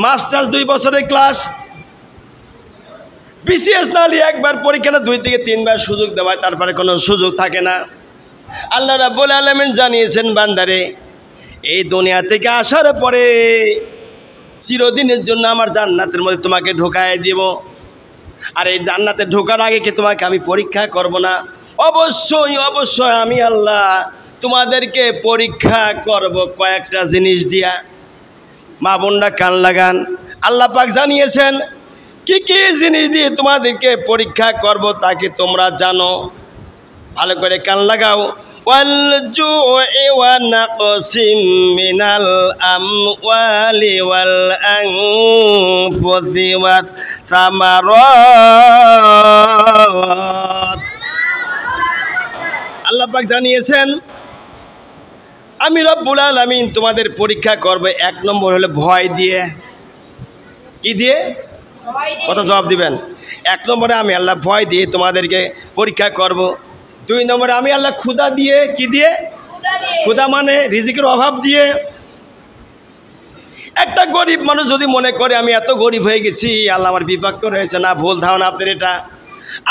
মাস্টার্স 2 বছরের ক্লাস, বিসিএস না হলে একবার পরীক্ষা না 2 থেকে 3 বার সুযোগ দেওয়া, তারপরে কোনো সুযোগ থাকে না। আল্লাহ রাব্বুল আলামিন জানিয়েছেন, বান্দারে এই দুনিয়া থেকে আসার পরে চিরদিনের জন্য আমার জান্নাতের মধ্যে তোমাকে ঢোকায় দিব। আর এই জান্নাতে ঢোকার আগে কি তোমাকে আমি পরীক্ষা করব না? অবশ্যই অবশ্যই আমি আল্লাহ তোমাদেরকে পরীক্ষা করব কয়েকটা জিনিস দিয়া। মা বোনরা কান লাগান, আল্লাহ পাক জানিয়েছেন কি কি জিনিস দিয়ে তোমাদেরকে পরীক্ষা করব তাকে তোমরা জানো। ভালো করে কান লাগাও। والجوع ونقص من الأموال والأنفس والثمرات। আল্লাহ পাক জানিয়েছেন আমি রব্বুল আলামিন তোমাদের পরীক্ষা করব 1 নম্বর হলো ভয় দিয়ে। কি দিয়ে? কত জবাব দিবেন? 1 নম্বরে আমি আল্লাহ ভয় দিয়ে তোমাদেরকে পরীক্ষা করব। 2 নম্বরে আমি আল্লাহ ক্ষুধা দিয়ে। কি দিয়ে? ক্ষুধা মানে রিজিকের অভাব দিয়ে। একটা গরিব মানুষ যদি মনে করে আমি এত গরিব হয়ে গেছি, আল্লাহ আমার বিপক্ষ রয়েছে, না, ভুল ধারণা আপনার এটা।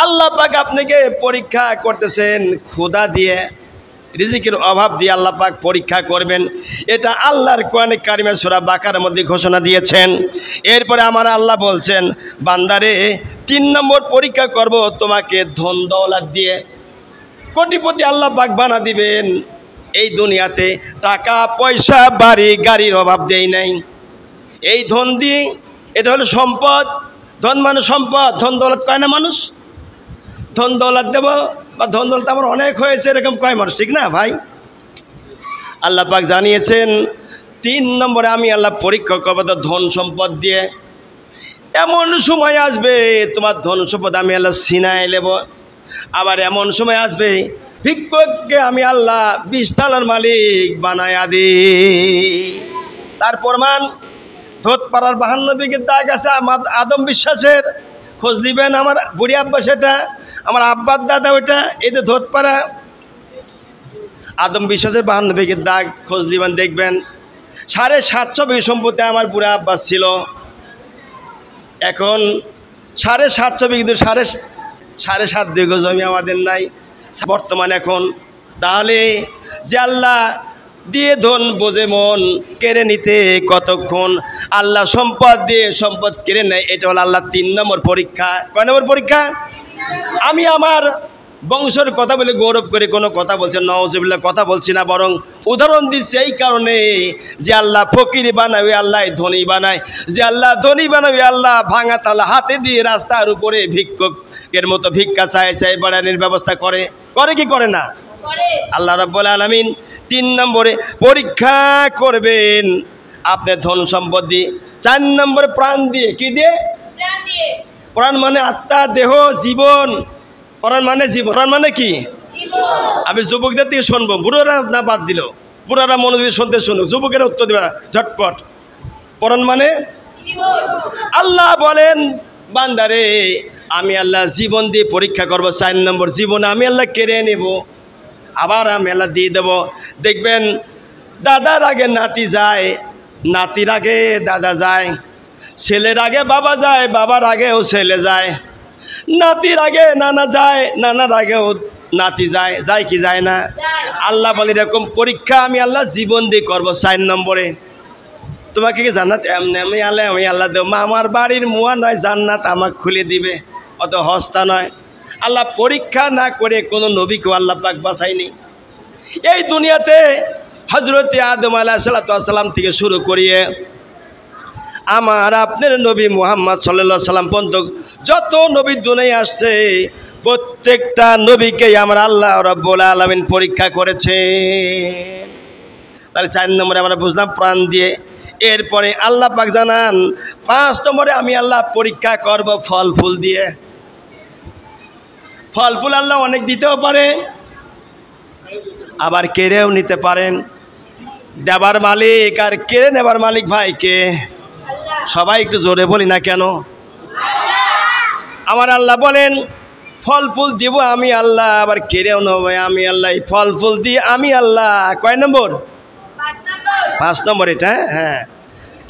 আল্লাহ পাক আপনাকে পরীক্ষা করতেছেন ক্ষুধা দিয়ে, রিজিকের অভাব দিয়ে আল্লাহ পাক পরীক্ষা করবেন। এটা আল্লাহর কোরআনে কারিমে সূরা বাকারার মধ্যে ঘোষণা দিয়েছেন। এরপরে আমার আল্লাহ বলছেন, বান্দারে 3 নম্বর পরীক্ষা করব তোমাকে ধন দৌলত দিয়ে। কোটিপতি আল্লাহ পাক বানা দিবেন। এই দুনিয়াতে টাকা পয়সা বাড়ি গাড়ির অভাব দেই নাই। এই ধন দিয়ে, এটা হলো সম্পদ। ধন মানে সম্পদ, ধন দৌলত কয় না মানুষ? ধন দৌলত দেব বা ধন দৌলত আমার অনেক হয়েছে এরকম কয় মানুষ, ঠিক না ভাই? আল্লাহ পাক জানিয়েছেন 3 নম্বরে আমি আল্লাহ পরীক্ষা করবো তো ধন সম্পদ দিয়ে। এমন সময় আসবে তোমার ধন সম্পদ আমি আল্লাহ ছিনায় নেব। আবার এমন সময় আসবে ভিক্ষুককে আমি আল্লাহ 20 তলার মালিক বানায়া দিই। তার প্রমাণ ধোতপাড়ার 52 বিঘের দাগ আছে আদম বিশ্বাসের, খোঁজ দিবেন। আমার বুড়ি আব্বা সেটা, আমার আব্বার দাদা ওইটা। এই যে ধোতপাড়া আদম বিশ্বাসের 52 বিঘের দাগ, খোঁজ দিবেন, দেখবেন 750 বিঘে সম্পত্তি আমার বুড়া আব্বাস ছিল। এখন 750 বিঘে 7.5 বিঘা জমি আমাদের নাই বর্তমানে এখন। তাহলে যে আল্লাহ দিয়ে ধন বোঝে মন, কেড়ে নিতে কতক্ষণ? আল্লাহ সম্পদ দিয়ে সম্পদ কেড়ে নেয়, এটা হলো আল্লাহ 3 নম্বর পরীক্ষা। কয় নম্বর পরীক্ষা? আমি আমার বংশের কথা বলে গৌরব করে কোনো কথা বলছি নাউজুবিল্লাহ, কথা বলছি না, বরং উদাহরণ দিচ্ছি এই কারণে যে আল্লাহ ফকির বানাবে, আল্লাহ ধনী বানায়। যে আল্লাহ ধনী বানাবে, আল্লাহ ভাঙা তালা হাতে দিয়ে রাস্তার উপরে ভিক্ষুকের মতো ভিক্ষা চাই বাড়ানোর ব্যবস্থা করে। করে কি করে না? আল্লাহ রাব্বুল আলামিন 3 নম্বরে পরীক্ষা করবেন আপনার ধন সম্পদ দিয়ে। 4 নম্বরে প্রাণ দিয়ে। কি দিয়ে? প্রাণ মানে আত্মা, দেহ, জীবন। প্রাণ মানে জীবন। প্রাণ মানে কি? আমি যুবকদের থেকে শুনবো, বুড়োরা না বাদ দিল, বুড়োরা মনোযোগ শুনতে শুনুক, যুবকেরা উত্তর দেবে ঝটপট। প্রাণ মানে আল্লাহ বলেন, বান্দারে আমি আল্লাহ জীবন দিয়ে পরীক্ষা করব। 4 নম্বর জীবন আমি আল্লাহ কেড়ে নেব, আবার আমি আল্লাহ দিয়ে দেব। দেখবেন দাদার আগে নাতি যায়, নাতির আগে দাদা যায়, ছেলের আগে বাবা যায়, বাবার আগেও ছেলে যায়, নাতির আগে নানা যায়, নানার আগেও নাতি যায়। যায় কি যায় না? আল্লাহ বলে এরকম পরীক্ষা আমি আল্লাহ জীবন দিয়ে করবো। 4 নম্বরে তোমাকে কি জান্নাত এমনি আমি আল্লাহ দেব? আমার বাড়ির মুয়া নয়, জান্নাত আমাকে খুলে দিবে, অত হস্তা নয়। আল্লাহ পরীক্ষা না করে কোনো নবীকেও আল্লাহ পাক বাঁচায়নি। এই দুনিয়াতে হযরত আদম আলাইহিস সালাম থেকে শুরু করিয়ে আমার আপনার নবী মুহাম্মদ সাল্লাল্লাহু আলাইহি সাল্লাম পর্যন্ত যত নবী দুনিয়ায় আসছে, প্রত্যেকটা নবীকেই আমার আল্লাহ রাব্বুল আলামিন পরীক্ষা করেছে। তাহলে 4 নম্বরে আমরা বুঝলাম প্রাণ দিয়ে। এরপরে আল্লাহ পাক জানান 5 নম্বরে আমি আল্লাহ পরীক্ষা করব ফল ফুল দিয়ে। ফল ফুল আল্লাহ অনেক দিতেও পারে, আবার কেড়েও নিতে পারেন। দেবার মালিক আর কেড়ে নেবার মালিক ভাই কে? সবাই একটু জোরে বলি না কেন? আমার আল্লাহ বলেন ফল ফুল দিব আমি আল্লাহ, আবার কেড়েও নেব আমি আল্লাহ। ফল ফুল দিয়ে আমি আল্লাহ কয় নম্বর? 5 নম্বর এটা। হ্যাঁ,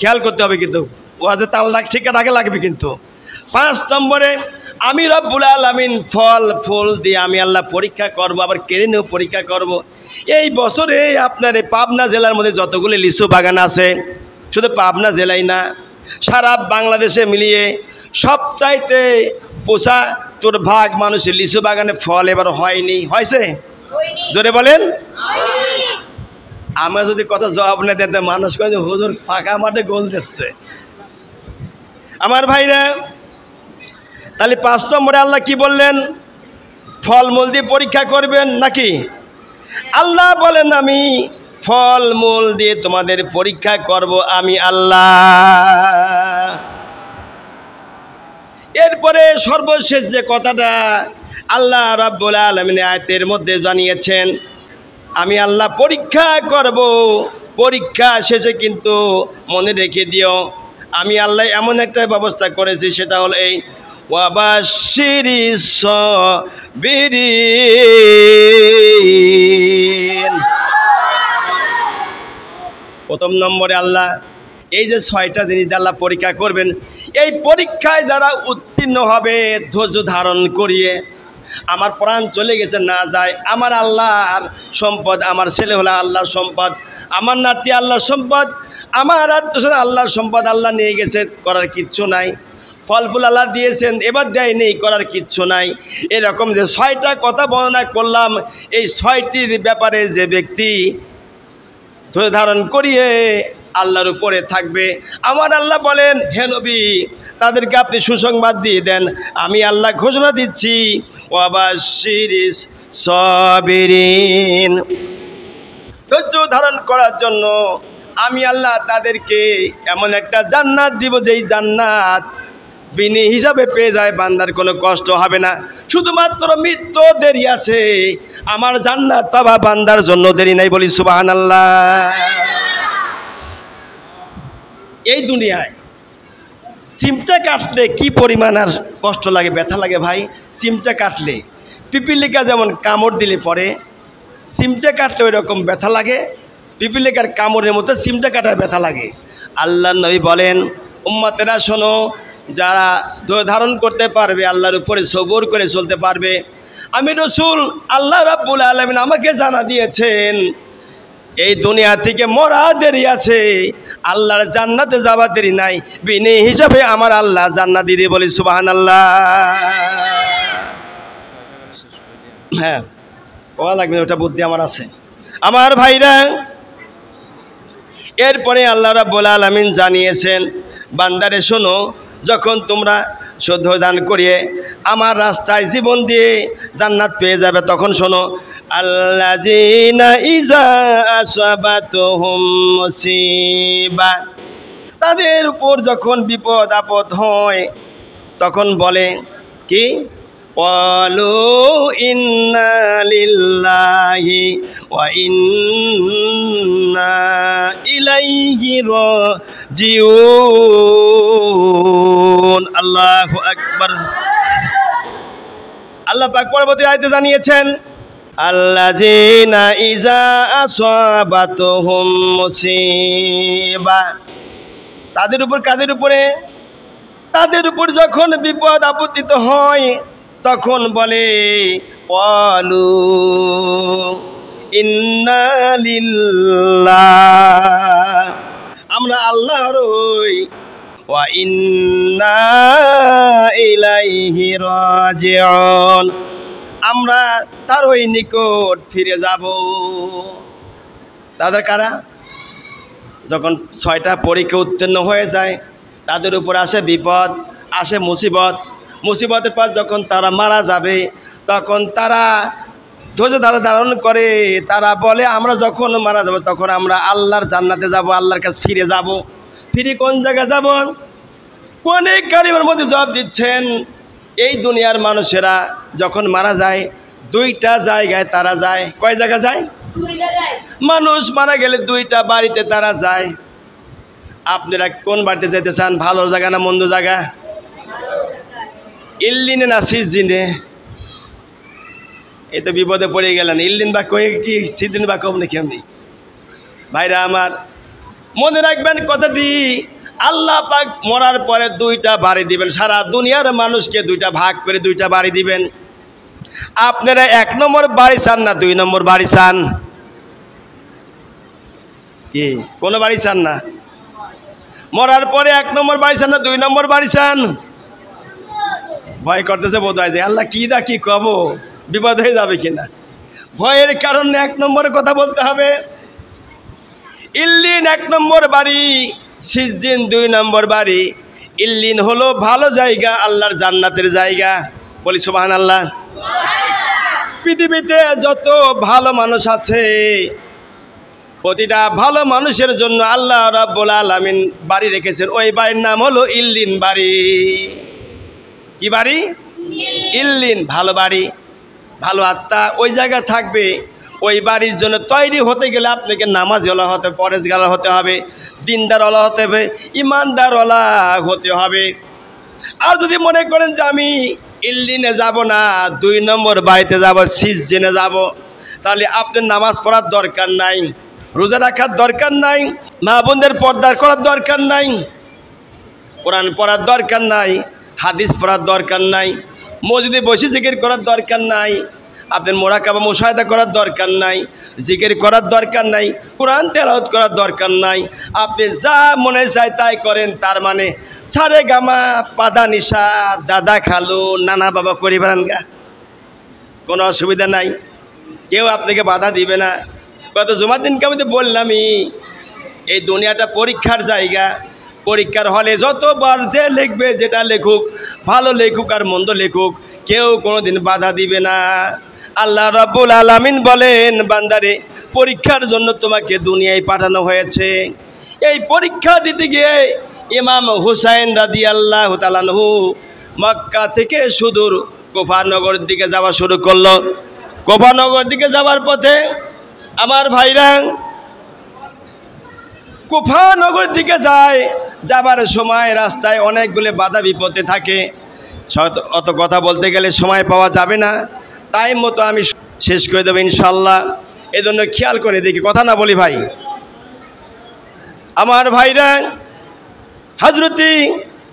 খেয়াল করতে হবে কিন্তু, ওয়াজে তাল ঠিক আগে লাগবে কিন্তু। 5 নম্বরে আমি রব্বুল আলামিন ফল ফুল দিয়ে আমি আল্লাহ পরীক্ষা করব, আবার কেড়ে নিয়েও পরীক্ষা করব। এই বছরে আপনার এই পাবনা জেলার মধ্যে যতগুলি লিচু বাগান আছে, শুধু পাবনা জেলায় না, সারা বাংলাদেশে মিলিয়ে সবচাইতে 75% মানুষের লিচু বাগানে ফল এবার হয়নি। হয়েছে? জোরে বলেন। আমরা যদি কথা জবাব না দিতে মানুষ কয়ে যে হুজুর ফাঁকা মাঠে গোল দিচ্ছে। আমার ভাইরা, তাহলে 5 নম্বরে আল্লাহ কি বললেন? ফলমূল দিয়ে পরীক্ষা করবেন নাকি? আল্লাহ বলেন আমি ফলমূল দিয়ে তোমাদের পরীক্ষা করব আমি আল্লাহ। এরপরে সর্বশেষ যে কথাটা আল্লাহ রাব্বুল আলামিন আয়াতের মধ্যে জানিয়েছেন, আমি আল্লাহ পরীক্ষা করব। পরীক্ষা শেষে কিন্তু মনে রেখে দিও আমি আল্লাহ এমন একটা ব্যবস্থা করেছি, সেটা হলো এই ওয়াবাশশিরিস সাবিরিন। 1 নম্বরে আল্লাহ এই যে 6টা জিনিস আল্লাহ পরীক্ষা করবেন, এই পরীক্ষায় যারা উত্তীর্ণ হবে ধৈর্য ধারণ করিয়ে, আমার প্রাণ চলে গেছে না যায়, আমার আল্লাহর সম্পদ, আমার ছেলে হলো আল্লাহর সম্পদ, আমার নাতি আল্লাহর সম্পদ, আমার আত্মীয় আল্লাহর সম্পদ, আল্লাহ নিয়ে গেছে, করার কিচ্ছু নাই। ফল ফুল আল্লাহ দিয়েছেন, এবার দেয় নেই, করার কিচ্ছু নাই। এরকম যে 6টা কথা বর্ণনা করলাম, এই 6টির ব্যাপারে যে ব্যক্তি ধৈর্য ধারণ করিয়ে আল্লাহর উপরে থাকবে, আমার আল্লাহ বলেন হে নবী তাদেরকে আপনি সুসংবাদ দিয়ে দেন, আমি আল্লাহ ঘোষণা দিচ্ছি ওয়াবাশশিরিস সাবিরিন। ধৈর্য ধারণ করার জন্য আমি আল্লাহ তাদেরকে এমন একটা জান্নাত দিব, যেই জান্নাত বিনি হিসাবে পেয়ে যায়, বান্দার কোনো কষ্ট হবে না। শুধুমাত্র মৃত্যু দেরি আছে, আমার জান্নাত পাবা বান্দার জন্য দেরি নাই। বলি সুবহানাল্লাহ। এই দুনিয়ায় সিমটা কাটলে কি পরিমাণ আর কষ্ট লাগে, ব্যথা লাগে ভাই। সিমটা কাটলে পিপিলিকা যেমন কামড় দিলে পরে, সিমটা কাটলে ওই রকম ব্যথা লাগে। পিপিলিকার কামড়ের মতো সিমটা কাটার ব্যথা লাগে। আল্লাহ নবী বলেন উম্মতেরা শোনো, যারা ধৈর্য ধারণ করতে পারবে, আল্লাহর উপরে সবর করে চলতে পারবে, আমি রাসূল আল্লাহ রাব্বুল আলামিন আমাকে জানা দিয়েছেন এই দুনিয়া থেকে মরা দেরি আছে, আল্লাহর জান্নাতে যাওয়া দেরি নাই, বিনি হিসাবে আমার আল্লাহ জান্নাত দিয়ে বলি সুবহানাল্লাহ। হ্যাঁ, ওয়া লাগবে, ওটা বুদ্ধি আমার আছে। আমার ভাইরা, এরপরে আল্লাহ রাব্বুল আলামিন জানিয়েছেন বান্দারে শোনো, যখন তোমরা শুদ্ধ দান করিয়ে আমার রাস্তায় জীবন দিয়ে জান্নাত পেয়ে যাবে, তখন শোনো আল্লাযীনা ইযা আসাবাতুহুম মুসিবা, তাদের উপর যখন বিপদ আপদ হয় তখন বলে কি? ক্বালু ইন্না লিল্লাহি ওয়া ইন্না ইলাইহি রাজিউন। আল্লাহু আকবার। আল্লাহ পাক পরবর্তী আয়াতে জানিয়েছেন আল্লাযীনা ইযা আসাবাতুহুম মুসিবা, তাদের উপর, কাদের উপরে? তাদের উপর যখন বিপদ আপত্তিত হয় তখন বলে ক্বালু ইন্না লিল্লাহ, আমরা আল্লাহর ওয়া ইন্না ইলাইহি রাজিউন, আমরা তার ওই নিকট ফিরে যাব। তাদের কারা? যখন 6টা পরীক্ষা উত্তীর্ণ হয়ে যায়, তাদের উপর আসে বিপদ, আসে মুসিবত, মুসিবতের পর যখন তারা মারা যাবে তখন তারা ধৈর্য ধারণ করে, তারা বলে আমরা যখন মারা যাব তখন আমরা আল্লাহর জান্নাতে যাব, আল্লাহর কাছে ফিরে যাব। ফিরে কোন জায়গা যাব? অনেক কারিমের মধ্যে জবাব দিচ্ছেন, এই দুনিয়ার মানুষেরা যখন মারা যায় দুইটা জায়গায় তারা যায়। কয় জায়গা যায়? মানুষ মারা গেলে দুইটা বাড়িতে তারা যায়। আপনারা কোন বাড়িতে যেতে চান? ভালো জায়গা না মন্দ জায়গা? ইল্লিনে না সিজিনে? এই তো বিপদে পড়ে গেলেন। ইল্লিন বা কয়ে কি সিজিন বা কম নাকি? এমনি ভাইরা আমার মনে রাখবেন কথাটি, আল্লাহ পাক মরার পরে দুইটা বাড়ি দিবেন। সারা দুনিয়ার মানুষকে দুইটা ভাগ করে দুইটা বাড়ি দিবেন। আপনারা 1 নম্বর বাড়ি চান না 2 নম্বর বাড়ি চান? কি কোনো বাড়ি চান না? মরার পরে 1 নম্বর বাড়ি চান না 2 নম্বর বাড়ি চান? ভয় করতেছে বোধ হয় যে আল্লাহ কি কি কব, বিপদ হয়ে যাবে কিনা। ভয়ের কারণে 1 নম্বরের কথা বলতে হবে। ইল্লিন 1 নম্বর বাড়ি, সিজিন 2 নম্বর বাড়ি। ইল্লিন হলো ভালো জায়গা, আল্লাহর জান্নাতের জায়গা। বলি সুবহানাল্লাহ। পৃথিবীতে যত ভালো মানুষ আছে প্রতিটা ভালো মানুষের জন্য আল্লাহ রাব্বুল আলামিন বাড়ি রেখেছেন। ওই বাড়ির নাম হলো ইল্লিন বাড়ি। কি বাড়ি? ইল্লিন। ভালো বাড়ি, ভালো আত্মা ওই জায়গায় থাকবে। ওই বাড়ির জন্য তৈরি হতে গেলে আপনাকে নামাজওয়ালা হতে, পরেজগালা হতে হবে, দিনদারওয়ালা হতে হবে, ইমানদারওয়ালা হতে হবে। আর যদি মনে করেন যে আমি ইল্লিনে যাব না, 2 নম্বর বাড়িতে যাব, সিজনে যাব, তাহলে আপনার নামাজ পড়ার দরকার নাই, রোজা রাখার দরকার নাই, মা বোনদের পর্দা করার দরকার নাই, কোরআন পড়ার দরকার নাই, হাদিস পড়ার দরকার নাই, মসজিদে বসে জিকির করার দরকার নাই, আপনার মোরাকাবা মুশাহাদা করার দরকার নাই, জিকির করার দরকার নাই, কোরআন তেলাওয়াত করার দরকার নাই। আপনি যা মনে চায় তাই করেন। তার মানে সারে গামা পাদা নিশা দাদা খালু নানা বাবা করি বেড়ান গা, কোনো অসুবিধা নাই, কেউ আপনাকে বাধা দিবে না। গত জুমার দিনকে আমি তো বললামই, এই দুনিয়াটা পরীক্ষার জায়গা। পরীক্ষার হলে যতবার যে লিখবে, যেটা লেখুক, ভালো লেখুক আর মন্দ লেখুক, কেউ কোনোদিন বাধা দিবে না। আল্লাহ রাব্বুল আলামিন বলেন, বান্দারে পরীক্ষার জন্য তোমাকে দুনিয়ায় পাঠানো হয়েছে। এই পরীক্ষা দিতে গিয়ে ইমাম হুসাইন রাদিয়াল্লাহু তাআলা আনহু মক্কা থেকে সুদূর কুফানগর দিকে যাওয়া শুরু করলো। কুফানগর দিকে যাওয়ার পথে আমার ভাইরা কুফানগর দিকে যায়। যাবার সময় রাস্তায় অনেকগুলো বাধা বিপত্তি থাকে। অত কথা বলতে গেলে সময় পাওয়া যাবে না, টাইম মতো আমি শেষ করে দেবো ইনশাল্লাহ। এই জন্য খেয়াল করে দেখি, কথা না বলি ভাই। আমার ভাইরা হযরতি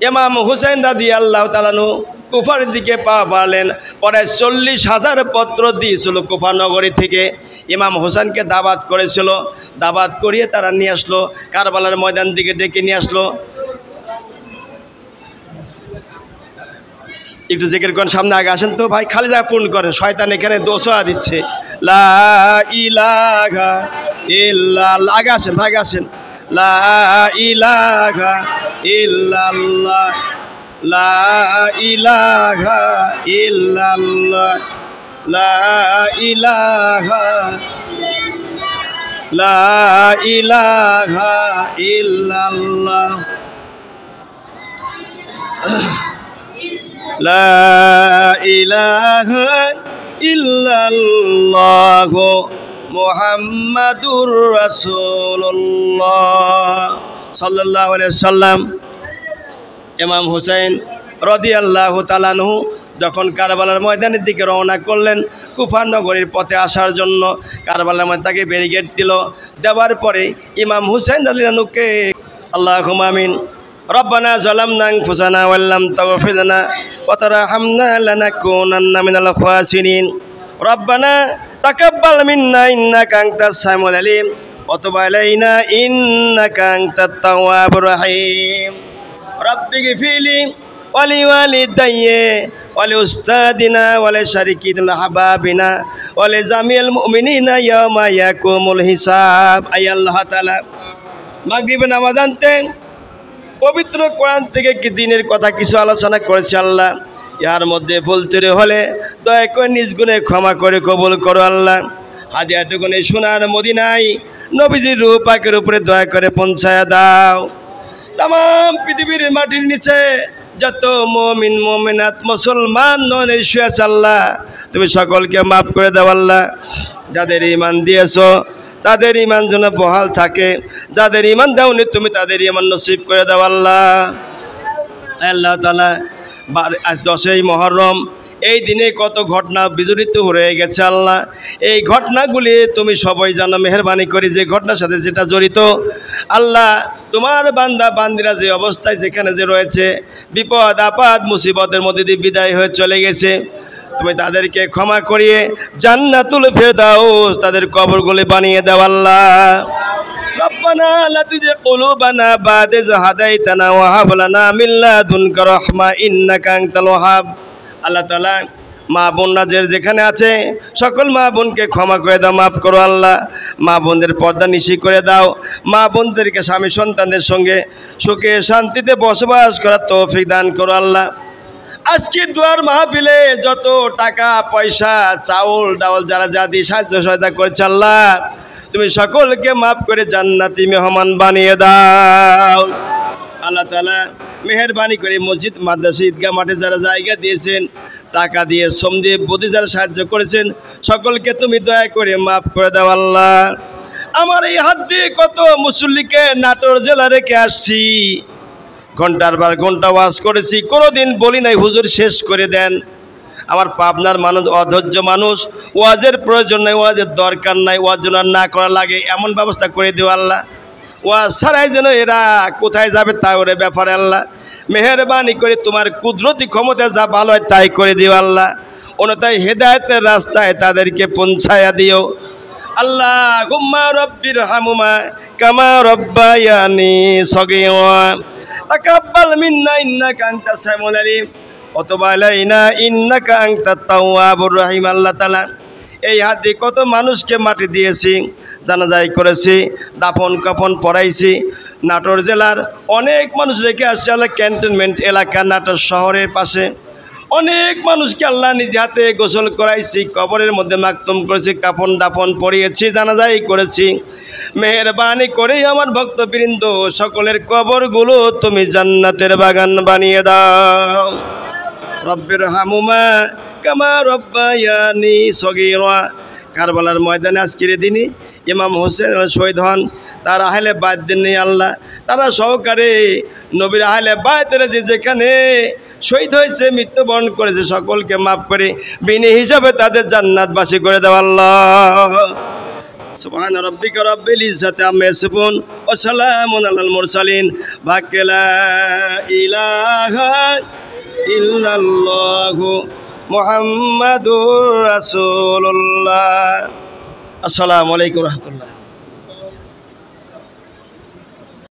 ইমাম হুসাইন রাদিয়াল্লাহু তাআলা আনহু কুফার দিকে পা বাড়লেন। পরে 40,000 পত্র দিয়েছিল কুফা নগরী থেকে, ইমাম হোসেনকে দাওয়াত করেছিল। দাওয়াত করিয়ে তারা নিয়ে আসলো, কারবালার ময়দান দিকে ডেকে নিয়ে আসলো। একটু জিকির করেন, সামনে আগে আসেন তো ভাই, খালি জায়গা পূর্ণ করেন, শয়তান এখানে দোসা দিচ্ছে। লা ইলাহা ইল্লাল্লাহ, আগে আসেন ভাই, আগে আসেন। লা ইলাহা ইল্লাল্লাহ, লা ইলাহা ইল্লাল্লাহ, লা ইলাহা, লা ইলাহা ইল্লাল্লাহ, লা ইলাহা ইল্লাল্লাহ মুহাম্মাদুর রাসূলুল্লাহ সাল্লাল্লাহু আলাইহি ওয়াসাল্লাম। ইমাম হুসাইন রাদিয়াল্লাহু তাআলা আনহু যখন কারবালার ময়দানের দিকে রওনা করলেন কুফা নগরীর পথে আসার জন্য, কারবালার মধ্যে তাকে ব্যারিকেড দিল। দেওয়ার পরে ইমাম হুসাইন রাদিয়াল্লাহু আনহুকে আল্লাহুম্মা আমিন রব্বানা যালামনা আনফুসানা ওয়া লাম তাগফির লানা ওয়া তারহামনা লানাকুনান্না মিনাল খাসিরিন রব্বানা তাকাব্বাল মিন্না ইন্নাকা আনতাস সামিউল আলিম ওয়া তুব আলাইনা ইন্নাকা আনতাত তাওয়াবুর রহিম রব্বিগফিরলি ওয়া লিওয়ালিদাইয়া ওয়া লিউস্তাদিনা ওয়া লিশারিকিনা হাবাবিনা ওয়া লিজামিল মুমিনিনা ইয়াওমা ইয়াকুমুল হিসাব। আয় আল্লাহ তাআলা, মাগরিবের নামাজ আনতেন পবিত্র কোরআন থেকে কি দিনের কথা কিছু আলোচনা করেছে আল্লাহ, ইয়ার মধ্যে ভুল ত্রুটি হলে দয়া করে নিজ গুণে ক্ষমা করে কবুল করো আল্লাহ। হাদিয়াটুকুন এই সোনার মদিনায় নবীজির রূহ পাকের উপরে দয়া করে পৌঁছায়া দাও। तमाम पृथिवीर माटिर नीचे যত মুমিন মুমিনাত মুসলমান ননের শুয়ে আল্লাহ তুমি সকলকে মাফ করে দাও আল্লাহ। যাদের ঈমান দিয়েছো তাদের ঈমান যেন বহাল থাকে, যাদের ঈমান দাওনি তুমি তাদের ঈমান নসিব করে দাও আল্লাহ। আল্লাহ তাআলা আজ 10ই মুহররম, এই দিনে কত ঘটনা বিজড়িত হয়ে গেছে আল্লাহ। এই ঘটনাগুলি তুমি সবাই জানো, মেহেরবানি করে যে ঘটনার সাথে যেটা জড়িত আল্লাহ, তোমার বান্দা বান্দিরা যে অবস্থায় যেখানে যে রয়েছে, বিপদ আপদ মুসিবতের মধ্যে দিয়ে বিদায় হয়ে চলে গেছে, তুমি তাদেরকে ক্ষমা করিয়ে জান্নাতুল ফেরদাউস তাদের কবরগুলি বানিয়ে দাও আল্লাহ। রব্বানা লা তুজিগ কুলুবানা বা'দা ইয হাদাইতানা ওয়া হাব লানা মিন লাদুনকা রাহমা ইন্নাকা আনতাল ওয়াহ্হাব। আল্লাহ তাআলা মা বোনরা যেখানে আছে সকল মা বোনকে ক্ষমা করে দাও, মাফ করো আল্লাহ। মা বোনদের পর্দা নিশি করে দাও, মা বোনদেরকে স্বামী সন্তানদের সঙ্গে সুখে শান্তিতে বসবাস করার তৌফিক দান করো আল্লাহ। আজকে দুয়ার মাহফিলে যত টাকা পয়সা চাউল ডাউল যারা যা দিয়ে সাহায্য সহায়তা করেছে আল্লাহ, তুমি সকলকে মাফ করে জান্নাতি মেহমান বানিয়ে দাও আল্লাহ তাআলা। মেহেরবানি করে মসজিদ মাদ্রাসা ঈদগাহ মাঠে যারা জায়গা দিয়েছেন, টাকা দিয়ে শ্রম দিয়ে বুদ্ধি যারা সাহায্য করেছেন, সকলকে তুমি দয়া করে মাফ করে দাও আল্লাহ। আমার এই হাত দিয়ে কত মুসল্লিকে নাটোর জেলা রেখে আসছি, ঘন্টার বার ঘন্টা ওয়াজ করেছি, কোনোদিন বলি নাই হুজুর শেষ করে দেন। আমার পাবনার মানুষ অধৈর্য মানুষ, ওয়াজের প্রয়োজন নাই, ওয়াজের দরকার নাই, ওয়াজ যেন না করা লাগে এমন ব্যবস্থা করে দিও আল্লাহ। ওয়াজ ছাড়াই যেন এরা কোথায় যাবে তা ওরে ব্যাপারে আল্লাহ মেহেরবানি করে তোমার কুদরতি ক্ষমতা যা ভালো হয় তাই করে দিও আল্লাহ। অন্যথায় হেদায়েতের রাস্তায় তাদেরকে পৌঁছায়া দিও আল্লাহুম্মা রব্বির হামুমা কামা রব্বায়ানি সগীরা তাকাব্বাল মিন্না ইন্নাকা আনতাস সামিউল আলিম ওয়া তুব আলাইনা ইন্নাকা আনতাত তাওয়াবুর রহিম। আল্লাহ তাআলা এই হাত দিয়ে কত মানুষকে মাটি দিয়েছি, জানাজাই করেছি, দাফন কাফন পড়াইছি। নাটোর জেলার অনেক মানুষ রেখে আসছে আল্লাহ, ক্যান্টনমেন্ট এলাকা নাটোর শহরের পাশে অনেক মানুষকে আল্লাহ নিজে হাতে গোসল করাইছি, কবরের মধ্যে মাকতুম করেছি, কাফন দাফন পরিয়েছি, জানাজাই করেছি। মেহেরবানি করে আমার ভক্তবৃন্দ সকলের কবরগুলো তুমি জান্নাতের বাগান বানিয়ে দাও। রব্বির হামুমা কামা রব্বায়ানি সগীরা। কারবালার ময়দানে আজকের দিনই ইমাম হোসেন শহীদ হন, তার আহলে বাইত দিন আল্লাহ, তারা সহকারে নবীর আহলে বাইতের যেখানে শহীদ হয়েছে, মৃত্যুবরণ করেছে, সকলকে মাফ করে বিনি হিসাবে তাদের জান্নাতবাসী করে দাও আল্লাহ। সুবহান রাব্বিকা রাব্বিল ইজ্জাতি আম্মা ইয়াসিফুন ওয়া সালামুন আলাল মুরসালিন লা ইলাহা ইল্লাল্লাহু মুহাম্মাদুর রাসূলুল্লাহ। আসসালামু আলাইকুম ওয়া রাহমাতুল্লাহ।